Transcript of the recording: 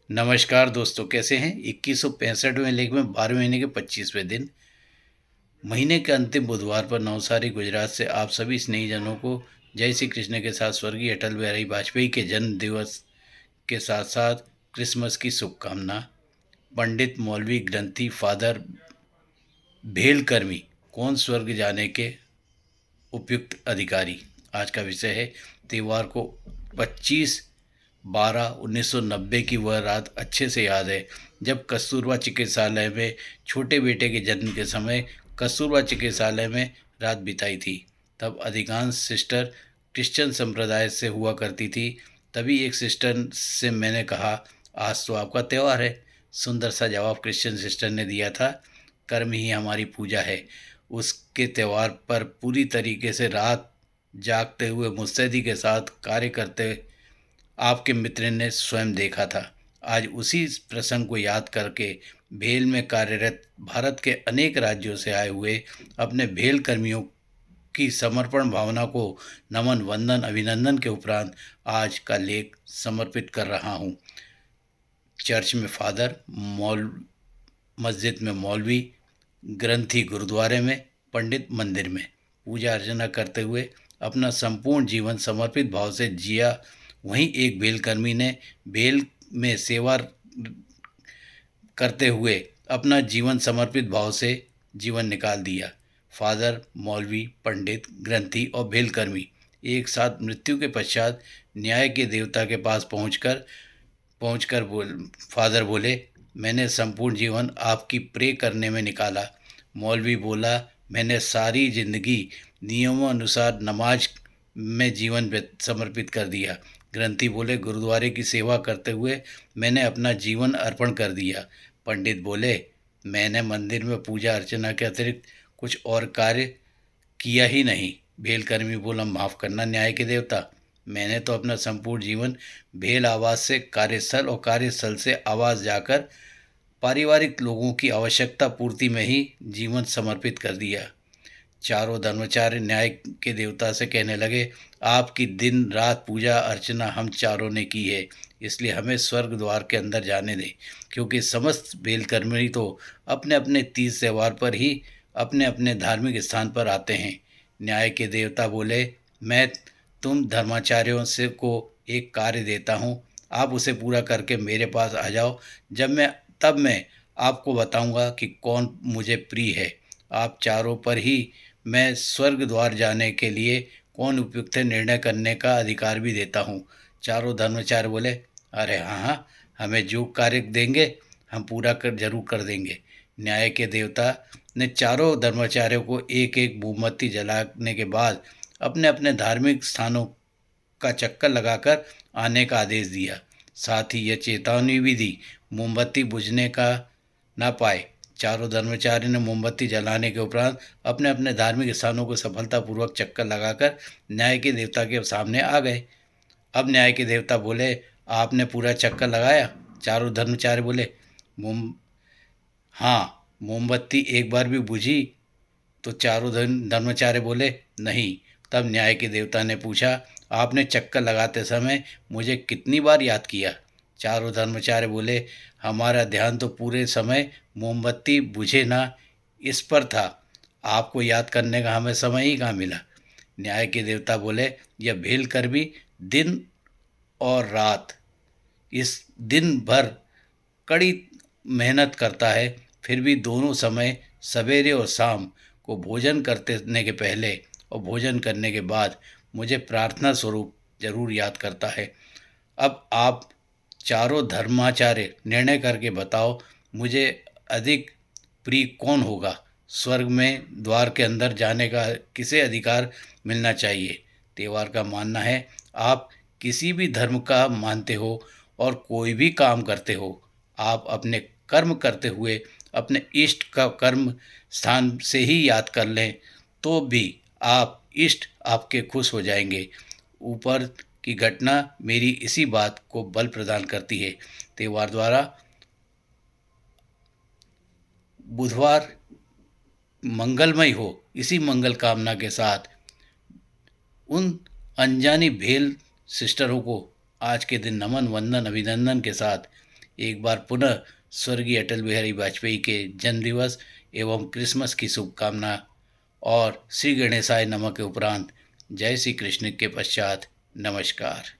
नमस्कार दोस्तों, कैसे हैं? 2165वें लेख में 12वें महीने के 25वें दिन, महीने के अंतिम बुधवार पर नवसारी गुजरात से आप सभी स्नेहीजनों को जय श्री कृष्ण के साथ स्वर्गीय अटल बिहारी वाजपेयी के जन्म दिवस के साथ साथ क्रिसमस की शुभकामना। पंडित मौलवी ग्रंथी फादर भेलकर्मी कौन स्वर्ग जाने के उपयुक्त अधिकारी। आज का विषय है त्योहार को 25/12/1990 की वह रात अच्छे से याद है जब कस्तूरबा चिकित्सालय में छोटे बेटे के जन्म के समय कस्तूरबा चिकित्सालय में रात बिताई थी। तब अधिकांश सिस्टर क्रिश्चियन संप्रदाय से हुआ करती थी। तभी एक सिस्टर से मैंने कहा, आज तो आपका त्यौहार है। सुंदर सा जवाब क्रिश्चियन सिस्टर ने दिया था, कर्म ही हमारी पूजा है। उसके त्यौहार पर पूरी तरीके से रात जागते हुए मुस्तैदी के साथ कार्य करते आपके मित्र ने स्वयं देखा था। आज उसी प्रसंग को याद करके भेल में कार्यरत भारत के अनेक राज्यों से आए हुए अपने भेल कर्मियों की समर्पण भावना को नमन वंदन अभिनंदन के उपरांत आज का लेख समर्पित कर रहा हूँ। चर्च में फादर, मस्जिद में मौलवी, ग्रंथी गुरुद्वारे में, पंडित मंदिर में पूजा अर्चना करते हुए अपना संपूर्ण जीवन समर्पित भाव से जिया। वहीं एक भेलकर्मी ने भेल में सेवा करते हुए अपना जीवन समर्पित भाव से जीवन निकाल दिया। फादर, मौलवी, पंडित, ग्रंथी और भेलकर्मी एक साथ मृत्यु के पश्चात न्याय के देवता के पास पहुंचकर फादर बोले, मैंने संपूर्ण जीवन आपकी प्रे करने में निकाला। मौलवी बोला, मैंने सारी जिंदगी नियमों अनुसार नमाज में जीवन समर्पित कर दिया। ग्रंथी बोले, गुरुद्वारे की सेवा करते हुए मैंने अपना जीवन अर्पण कर दिया। पंडित बोले, मैंने मंदिर में पूजा अर्चना के अतिरिक्त कुछ और कार्य किया ही नहीं। भेलकर्मी बोला, माफ़ करना न्याय के देवता, मैंने तो अपना संपूर्ण जीवन भेल आवाज़ से कार्यस्थल और कार्यस्थल से आवाज़ जाकर पारिवारिक लोगों की आवश्यकता पूर्ति में ही जीवन समर्पित कर दिया। चारों धर्माचार्य न्याय के देवता से कहने लगे, आपकी दिन रात पूजा अर्चना हम चारों ने की है, इसलिए हमें स्वर्ग द्वार के अंदर जाने दें, क्योंकि समस्त भेलकर्मी तो अपने अपने तीज त्यौहार पर ही अपने अपने धार्मिक स्थान पर आते हैं। न्याय के देवता बोले, मैं तुम धर्माचार्यों से को एक कार्य देता हूँ, आप उसे पूरा करके मेरे पास आ जाओ। तब मैं आपको बताऊंगा कि कौन मुझे प्रिय है। आप चारों पर ही मैं स्वर्ग द्वार जाने के लिए कौन उपयुक्त है निर्णय करने का अधिकार भी देता हूँ। चारों धर्माचार्य बोले, अरे हाँ हाँ, हमें जो कार्य देंगे हम पूरा जरूर कर देंगे। न्याय के देवता ने चारों धर्माचार्यों को एक एक मोमबत्ती जलाने के बाद अपने अपने धार्मिक स्थानों का चक्कर लगाकर आने का आदेश दिया। साथ ही यह चेतावनी भी दी, मोमबत्ती बुझने का ना पाए। चारों धर्माचार्य ने मोमबत्ती जलाने के उपरांत अपने अपने धार्मिक स्थानों को सफलतापूर्वक चक्कर लगाकर न्याय के देवता के सामने आ गए। अब न्याय के देवता बोले, आपने पूरा चक्कर लगाया? चारों धर्माचार्य बोले, मोम हाँ, मोमबत्ती एक बार भी बुझी? तो चारों धर्माचार्य बोले, नहीं। तब न्याय के देवता ने पूछा, आपने चक्कर लगाते समय मुझे कितनी बार याद किया? चारों धर्माचार्य बोले, हमारा ध्यान तो पूरे समय मोमबत्ती बुझे ना इस पर था, आपको याद करने का हमें समय ही कहाँ मिला। न्याय के देवता बोले, यह भेलकर्मी दिन और रात इस दिन भर कड़ी मेहनत करता है, फिर भी दोनों समय सवेरे और शाम को भोजन करने के पहले और भोजन करने के बाद मुझे प्रार्थना स्वरूप जरूर याद करता है। अब आप चारों धर्माचार्य निर्णय करके बताओ, मुझे अधिक प्रिय कौन होगा? स्वर्ग में द्वार के अंदर जाने का किसे अधिकार मिलना चाहिए? त्योहार का मानना है, आप किसी भी धर्म का मानते हो और कोई भी काम करते हो, आप अपने कर्म करते हुए अपने इष्ट का कर्म स्थान से ही याद कर लें तो भी आप इष्ट आपके खुश हो जाएंगे। ऊपर की घटना मेरी इसी बात को बल प्रदान करती है। त्योहार द्वारा बुधवार मंगलमय हो, इसी मंगल कामना के साथ उन अनजानी भेल सिस्टरों को आज के दिन नमन वंदन अभिनंदन के साथ एक बार पुनः स्वर्गीय अटल बिहारी वाजपेयी के जन्मदिवस एवं क्रिसमस की शुभकामना और श्री गणेशाय नमः के उपरांत जय श्री कृष्ण के पश्चात नमस्कार।